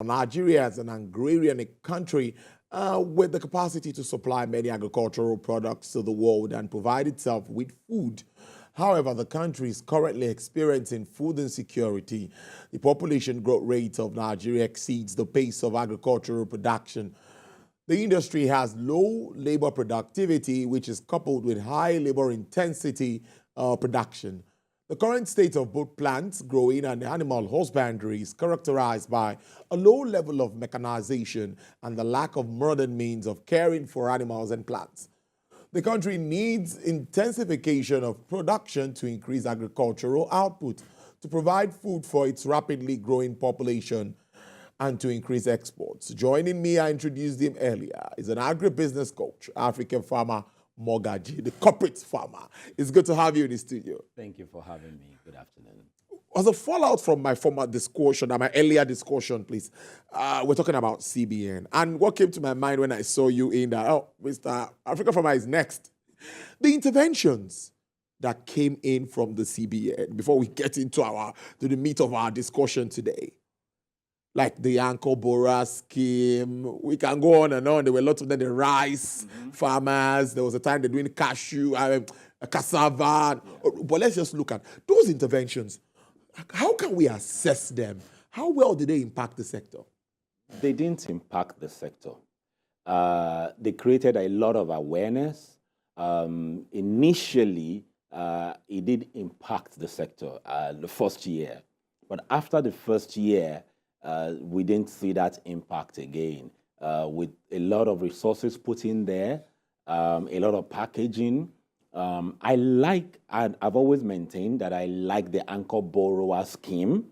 Nigeria is an agrarian country with the capacity to supply many agricultural products to the world and provide itself with food. However, the country is currently experiencing food insecurity. The population growth rate of Nigeria exceeds the pace of agricultural production. The industry has low labor productivity, which is coupled with high labor intensity production. The current state of both plants growing and animal husbandry is characterized by a low level of mechanization and the lack of modern means of caring for animals and plants. The country needs intensification of production to increase agricultural output, to provide food for its rapidly growing population, and to increase exports. Joining me, I introduced him earlier, is an agribusiness coach, AfricanFarmer Mogaji, the corporate farmer. It's good to have you in the studio. Thank you for having me. Good afternoon. As a fallout from my former discussion, my earlier discussion, please, we're talking about CBN. And what came to my mind when I saw you in that, oh, Mr. African Farmer is next. The interventions that came in from the CBN before we get into the meat of our discussion today. Like the Anchor Bora scheme, we can go on and on. There were lots of them, the rice farmers. There was a time they're doing cashew, cassava. Yeah. But let's just look at those interventions. How can we assess them? How well did they impact the sector? They didn't impact the sector. They created a lot of awareness. Initially, it did impact the sector the first year. But after the first year, we didn't see that impact again. With a lot of resources put in there, a lot of packaging. I've always maintained that I like the anchor borrower scheme,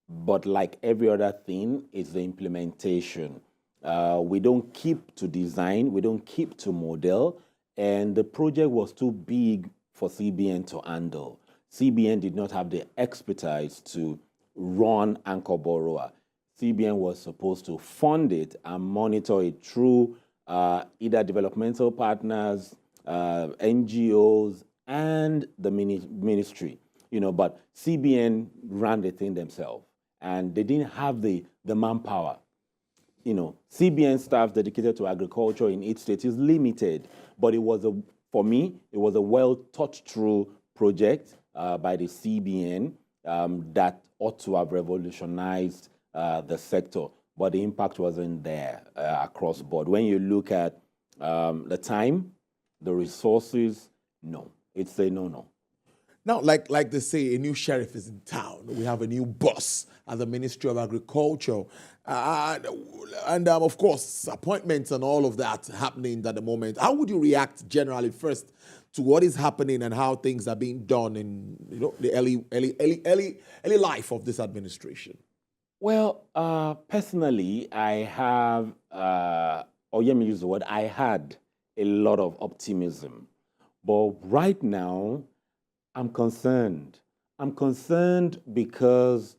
but like every other thing, it's the implementation. We don't keep to design, we don't keep to model, and the project was too big for CBN to handle. CBN did not have the expertise to run anchor borrower. CBN was supposed to fund it and monitor it through either developmental partners, NGOs, and the ministry. But CBN ran the thing themselves, and they didn't have the manpower. CBN staff dedicated to agriculture in each state is limited, but for me, it was a well thought through project by the CBN that ought to have revolutionized the sector, but the impact wasn't there across the board. When you look at the time, the resources, no. It's a no-no. Now, like they say, a new sheriff is in town. We have a new boss at the Ministry of Agriculture. And of course, appointments and all of that happening at the moment. How would you react generally first to what is happening and how things are being done in the early life of this administration? Well, personally, I have, or let me use the word, I had a lot of optimism. But right now, I'm concerned. I'm concerned because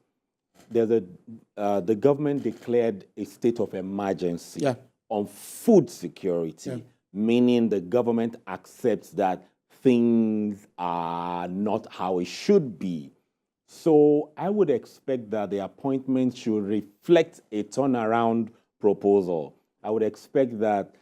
the government declared a state of emergency on food security, meaning the government accepts that things are not how it should be. So I would expect that the appointment should reflect a turnaround proposal. I would expect that,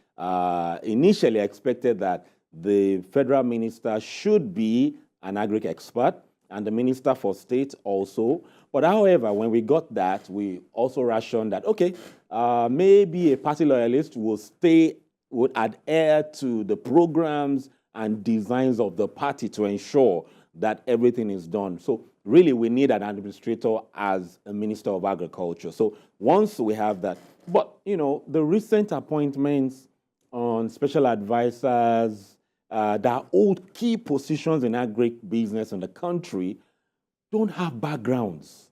initially I expected that the federal minister should be an agri expert and the minister for state also. But however, when we got that, we also rationed that, okay, maybe a party loyalist would adhere to the programs and designs of the party to ensure that everything is done. So really, we need an administrator as a minister of agriculture. So once we have that, but the recent appointments on special advisors that hold key positions in agribusiness in the country don't have backgrounds.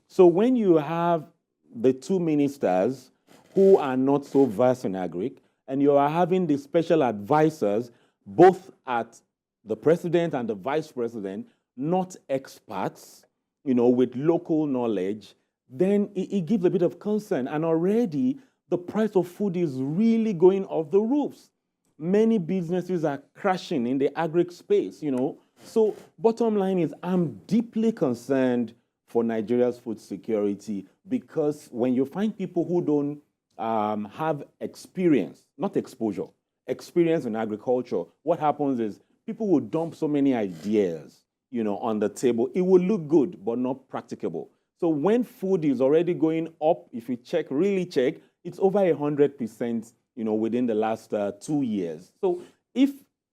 So when you have the two ministers who are not so versed in agri, and you are having the special advisors both at the president and the vice president, not experts, with local knowledge, then it gives a bit of concern. And already the price of food is really going off the roofs. Many businesses are crashing in the agri space, So bottom line is I'm deeply concerned for Nigeria's food security, because when you find people who don't have experience, not exposure, experience in agriculture, what happens is people will dump so many ideas, on the table. It will look good, but not practicable. So when food is already going up, if you really check, it's over 100%, within the last 2 years. So if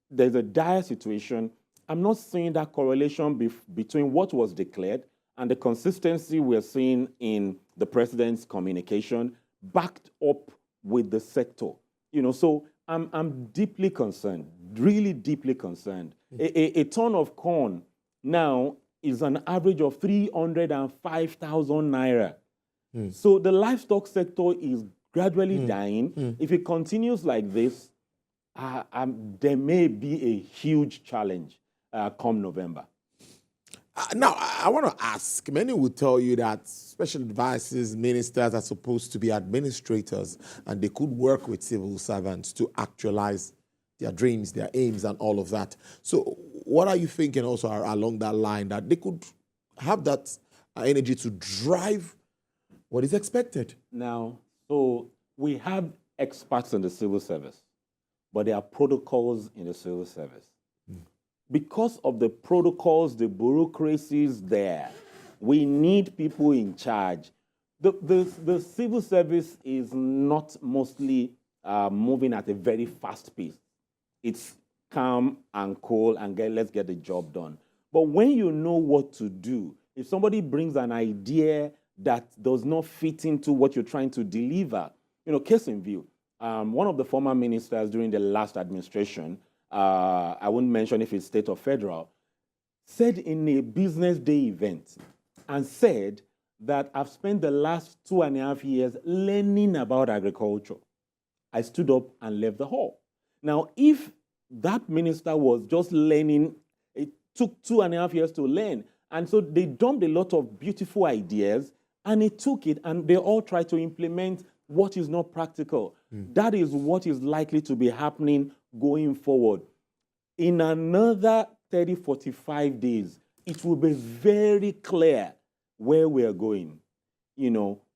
there's a dire situation, I'm not seeing that correlation between what was declared and the consistency we're seeing in the president's communication backed up with the sector. So I'm deeply concerned, really deeply concerned. A ton of corn now is an average of 305,000 naira. So the livestock sector is gradually dying. If it continues like this, there may be a huge challenge come November. Now, I want to ask, many will tell you that special advisors, ministers are supposed to be administrators, and they could work with civil servants to actualize their dreams, their aims, and all of that. So what are you thinking also along that line, that they could have that energy to drive what is expected? Now, so we have experts in the civil service, but there are protocols in the civil service. Because of the protocols, the bureaucracies there, we need people in charge. The civil service is not mostly moving at a very fast pace. It's calm and cool and let's get the job done. But when you know what to do, if somebody brings an idea that does not fit into what you're trying to deliver, case in view, one of the former ministers during the last administration, I won't mention if it's state or federal, said in a business day event and said that I've spent the last 2.5 years learning about agriculture. I stood up and left the hall. Now, if that minister was just learning, it took 2.5 years to learn. And so they dumped a lot of beautiful ideas and he took it and they all tried to implement what is not practical. That is what is likely to be happening going forward. In another 30, 45 days, it will be very clear where we are going,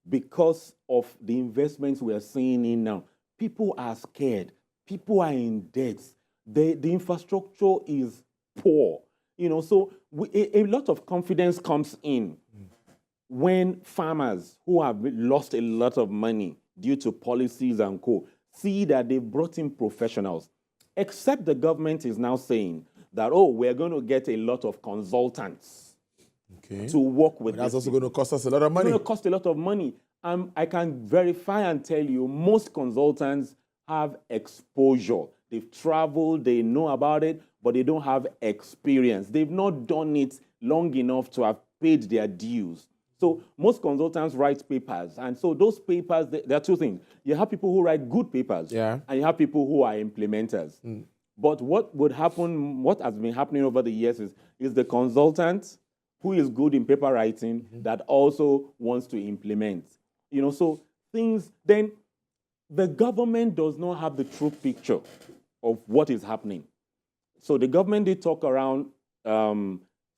because of the investments we are seeing in now. People are scared. People are in debt. The infrastructure is poor. So a lot of confidence comes in when farmers who have lost a lot of money due to policies and co. see that they've brought in professionals, except the government is now saying that, we're going to get a lot of consultants to work with. But that's also going to cost us a lot of money. It's going to cost a lot of money. I can verify and tell you most consultants have exposure. They've traveled, they know about it, but they don't have experience. They've not done it long enough to have paid their dues. So most consultants write papers. And so those papers, there are two things. You have people who write good papers, and you have people who are implementers. But what has been happening over the years is the consultant who is good in paper writing that also wants to implement. So things, then the government does not have the true picture of what is happening. So the government did talk around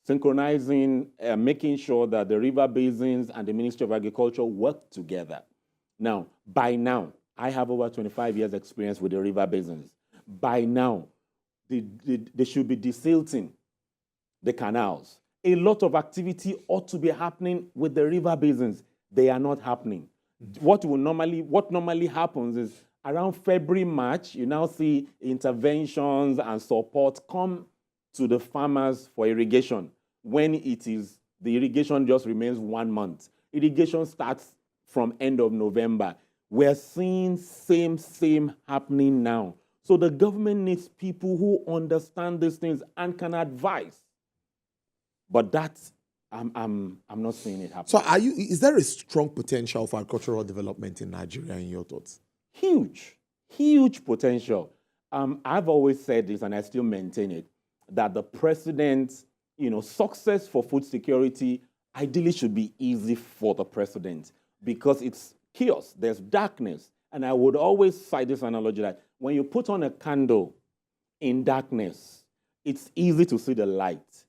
synchronizing, making sure that the river basins and the Ministry of Agriculture work together. Now, by now, I have over 25 years experience with the river basins. By now, they should be desilting the canals. A lot of activity ought to be happening with the river basins. They are not happening. What normally happens is around February, March, you now see interventions and support come to the farmers for irrigation. When the irrigation just remains 1 month. Irrigation starts from end of November. We're seeing same happening now. So the government needs people who understand these things and can advise. But that's, I'm not seeing it happen. So is there a strong potential for agricultural development in Nigeria in your thoughts? Huge potential. I've always said this and I still maintain it, that the president's success for food security ideally should be easy for the president because it's chaos, there's darkness. And I would always cite this analogy that when you put on a candle in darkness, it's easy to see the light.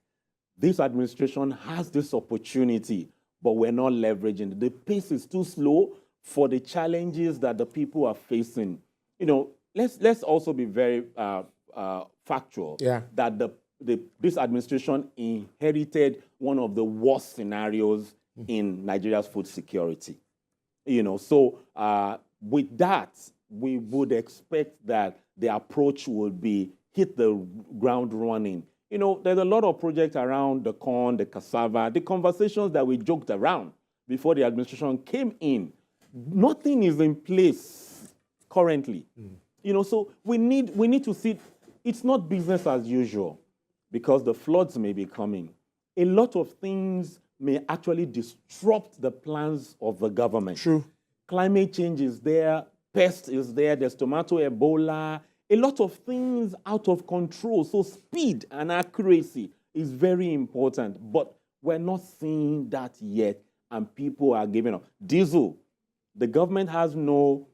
This administration has this opportunity but we're not leveraging it. The pace is too slow for the challenges that the people are facing. Let's also be very factual. Yeah. That this administration inherited one of the worst scenarios in Nigeria's food security. So with that, we would expect that the approach would be hit the ground running. There's a lot of projects around the corn, the cassava, the conversations that we joked around before the administration came in. Nothing is in place currently. So we need to see it's not business as usual because the floods may be coming. A lot of things may actually disrupt the plans of the government. True. Climate change is there, pest is there, there's tomato Ebola, a lot of things out of control. So speed and accuracy is very important, but we're not seeing that yet, and people are giving up. Diesel, the government has no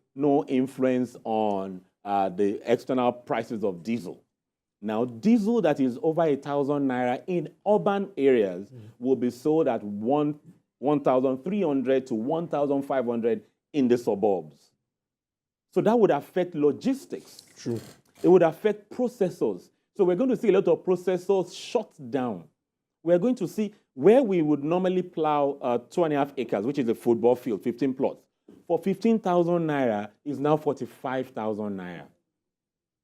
influence on the external prices of diesel. Now, diesel that is over 1,000 naira in urban areas will be sold at 1,300 to 1,500 in the suburbs. So that would affect logistics. True. It would affect processors. So we're going to see a lot of processors shut down. We're going to see where we would normally plow 2.5 acres, which is a football field, 15 plots, for 15,000 naira is now 45,000 naira.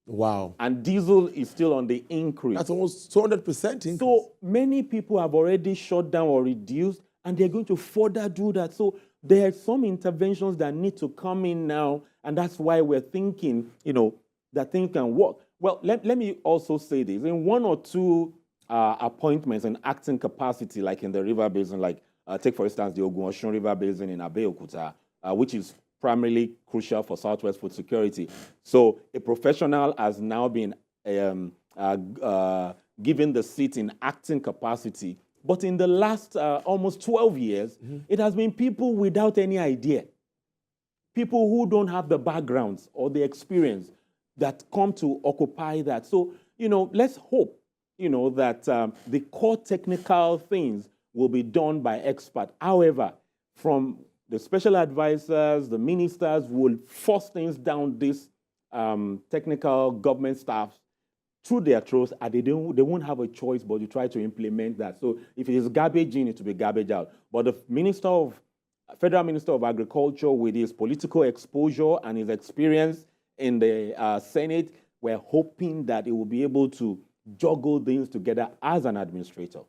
Wow. And diesel is still on the increase. That's almost 200% increase. So many people have already shut down or reduced, and they're going to further do that. So there are some interventions that need to come in now, and that's why we're thinking, that things can work. Well, let me also say this. In one or two appointments in acting capacity, like in the river basin, like take, for instance, the Ogun-Osun River Basin in Abeokuta, which is primarily crucial for Southwest food security. So a professional has now been given the seat in acting capacity. But in the last almost 12 years, it has been people without any idea, people who don't have the backgrounds or the experience that come to occupy that. So, let's hope, that the core technical things will be done by experts. However, from the special advisors, the ministers will force things down this technical government staff through their throats, and they won't have a choice but to try to implement that. So if it is garbage in, it will be garbage out. But the Federal Minister of Agriculture, with his political exposure and his experience in the Senate, we're hoping that he will be able to juggle things together as an administrator.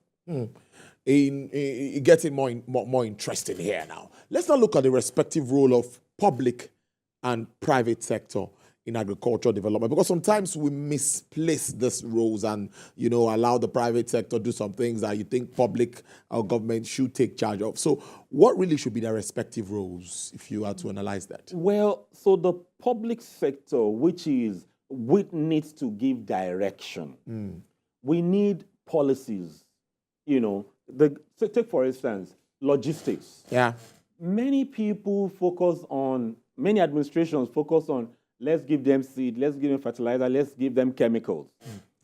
Getting more interesting here now. Let's now look at the respective role of public and private sector in agricultural development, because sometimes we misplace these roles and, allow the private sector do some things that you think public or government should take charge of. So what really should be their respective roles, if you are to analyze that? Well, so the public sector, which needs to give direction. We need policies. Take, for instance, logistics. Yeah. Many administrations focus on, let's give them seed, let's give them fertilizer, let's give them chemicals.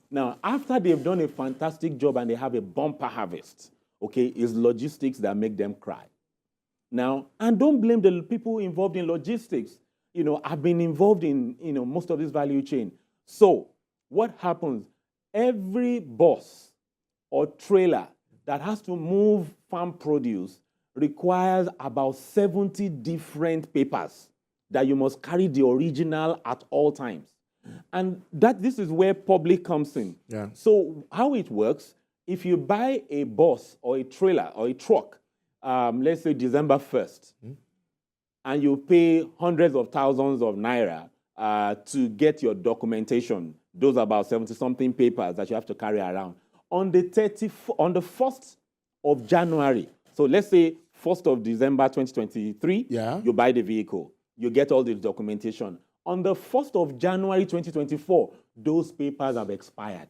Now, after they've done a fantastic job and they have a bumper harvest, it's logistics that make them cry. Now, and don't blame the people involved in logistics. I've been involved in, most of this value chain. So what happens? Every bus or trailer that has to move farm produce requires about 70 different papers that you must carry the original at all times. And this is where public comes in. Yeah. So how it works, if you buy a bus or a trailer or a truck, let's say December 1st, and you pay hundreds of thousands of naira to get your documentation, those are about 70-something papers that you have to carry around. On the 1st of January, so let's say 1st of December 2023, you buy the vehicle. You get all the documentation. On the 1st of January 2024, those papers have expired.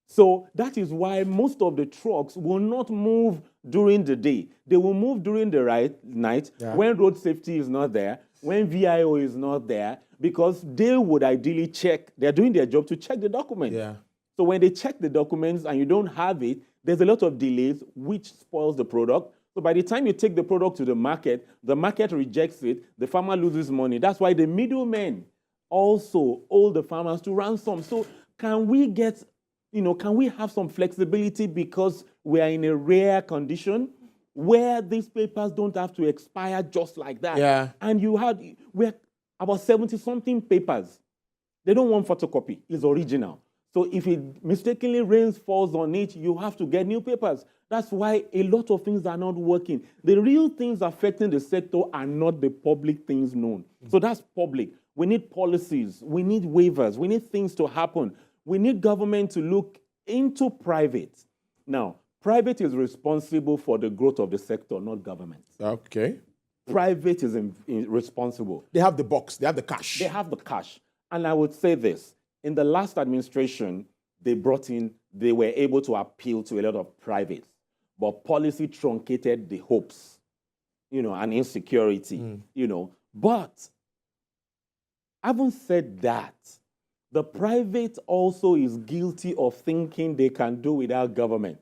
So that is why most of the trucks will not move during the day. They will move during the night when road safety is not there, when VIO is not there, because they would ideally check. They're doing their job to check the document. Yeah. So when they check the documents and you don't have it, there's a lot of delays, which spoils the product. So by the time you take the product to the market rejects it, the farmer loses money. That's why the middlemen also hold the farmers to ransom. So can we get, can we have some flexibility because we are in a rare condition where these papers don't have to expire just like that? Yeah. And we're about 70-something papers. They don't want photocopy. It's original. So if it mistakenly rains falls on it, you have to get new papers. That's why a lot of things are not working. The real things affecting the sector are not the public things known. So that's public. We need policies. We need waivers. We need things to happen. We need government to look into private. Now, private is responsible for the growth of the sector, not government. Okay. Private is responsible. They have the box. They have the cash. They have the cash. And I would say this. In the last administration, they were able to appeal to a lot of privates. But policy truncated the hopes, and insecurity, But having said that, the private also is guilty of thinking they can do without government.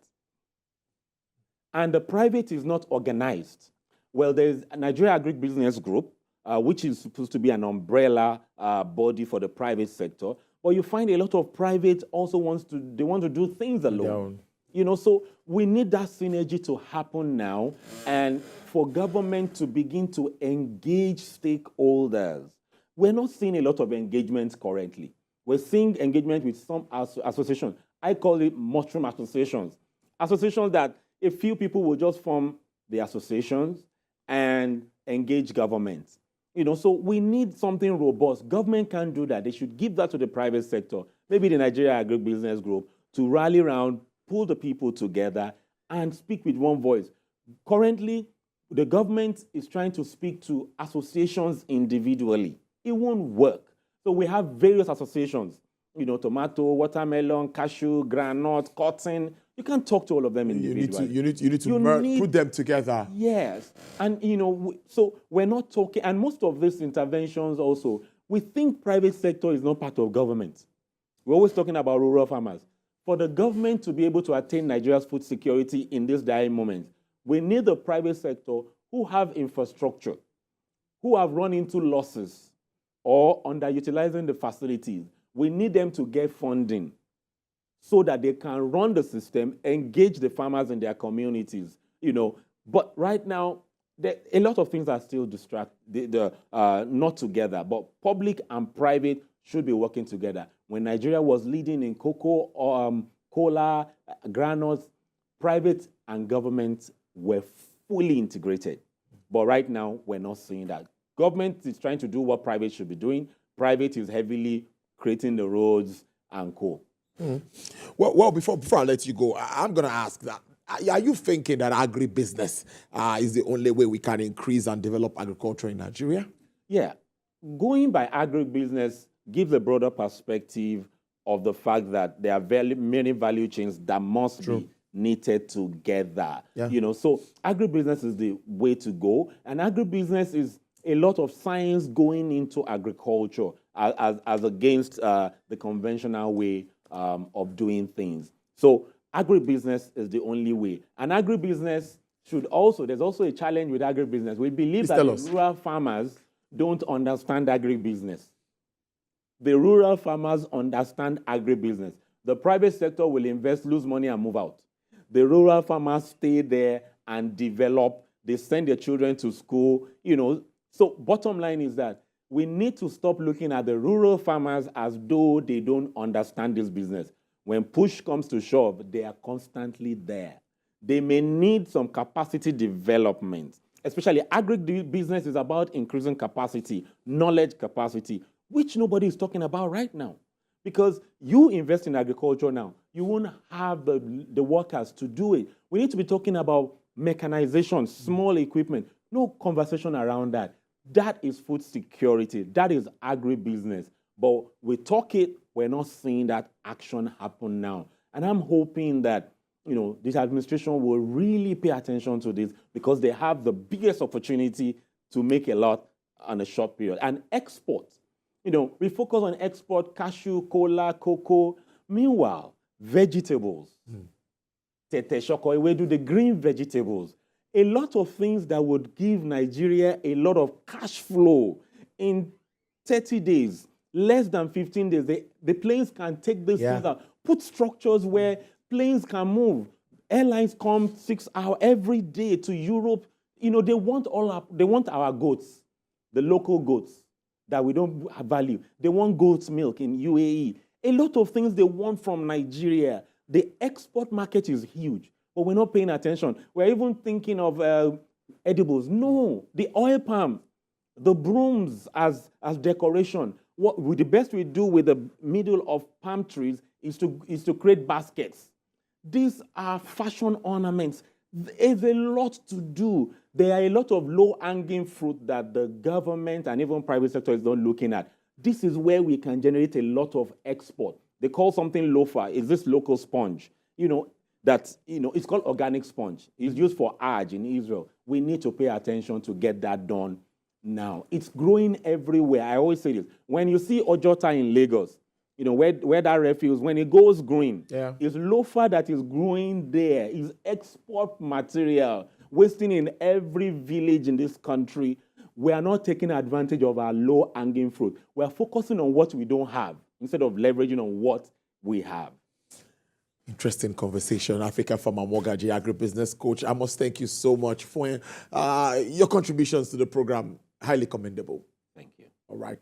And the private is not organized. Well, there's a Nigeria Agribusiness Group, which is supposed to be an umbrella body for the private sector. But you find a lot of private also want to do things alone. So we need that synergy to happen now and for government to begin to engage stakeholders. We're not seeing a lot of engagement currently. We're seeing engagement with some associations. I call it mushroom associations. Associations that a few people will just form the associations and engage government. So we need something robust. Government can't do that. They should give that to the private sector, maybe the Nigeria Agribusiness Group, to rally around, pull the people together, and speak with one voice. Currently, the government is trying to speak to associations individually. It won't work. So we have various associations, tomato, watermelon, cashew, groundnut, cotton. You can't talk to all of them individually. You need to put them together. Yes. And, so we're not talking, and most of these interventions also, we think private sector is not part of government. We're always talking about rural farmers. For the government to be able to attain Nigeria's food security in this dire moment, we need the private sector who have infrastructure, who have run into losses or underutilizing the facilities. We need them to get funding so that they can run the system, engage the farmers in their communities, But right now, a lot of things are still not together. But public and private should be working together. When Nigeria was leading in cocoa, cola, granules, private and government were fully integrated. But right now, we're not seeing that. Government is trying to do what private should be doing. Private is heavily creating the roads and co. Well, before I let you go, I'm going to ask that. Are you thinking that agribusiness is the only way we can increase and develop agriculture in Nigeria? Yeah. Going by agribusiness gives a broader perspective of the fact that there are many value chains that must be knitted together. Yeah. So agribusiness is the way to go. And agribusiness is a lot of science going into agriculture as against the conventional way of doing things. So agribusiness is the only way. And agribusiness there's also a challenge with agribusiness. We believe that rural farmers don't understand agribusiness. The rural farmers understand agribusiness. The private sector will invest, lose money, and move out. The rural farmers stay there and develop. They send their children to school, So bottom line is that we need to stop looking at the rural farmers as though they don't understand this business. When push comes to shove, they are constantly there. They may need some capacity development. Especially agribusiness is about increasing capacity, knowledge capacity, which nobody is talking about right now. Because you invest in agriculture now, you won't have the workers to do it. We need to be talking about mechanization, small equipment. No conversation around that. That is food security. That is agribusiness. But we talk it, we're not seeing that action happen now. And I'm hoping that this administration will really pay attention to this because they have the biggest opportunity to make a lot on a short period. And export. We focus on export, cashew, cola, cocoa. Meanwhile, vegetables. tete shoko, ewedu, the green vegetables. A lot of things that would give Nigeria a lot of cash flow in 30 days, less than 15 days. The planes can take these things out, put structures where planes can move. Airlines come 6 hours every day to Europe. You know, they want our goats, the local goats that we don't value. They want goat's milk in UAE. A lot of things they want from Nigeria. The export market is huge, but we're not paying attention. We're even thinking of edibles. No, the oil palm, the brooms as decoration. The best we do with the middle of palm trees is to create baskets. These are fashion ornaments. There's a lot to do. There are a lot of low-hanging fruit that the government and even private sector is not looking at. This is where we can generate a lot of export. They call something lofa. It's this local sponge. It's called organic sponge. It's used for Hajj in Israel. We need to pay attention to get that done now. It's growing everywhere. I always say this. When you see Ojota in Lagos, where that refuse, when it goes green, it's lofa that is growing there. It's export material, wasting in every village in this country. We are not taking advantage of our low-hanging fruit. We are focusing on what we don't have instead of leveraging on what we have. Interesting conversation. AfricanFarmer Mogaji, agribusiness coach. I must thank you so much for your contributions to the program. Highly commendable. Thank you. All right then.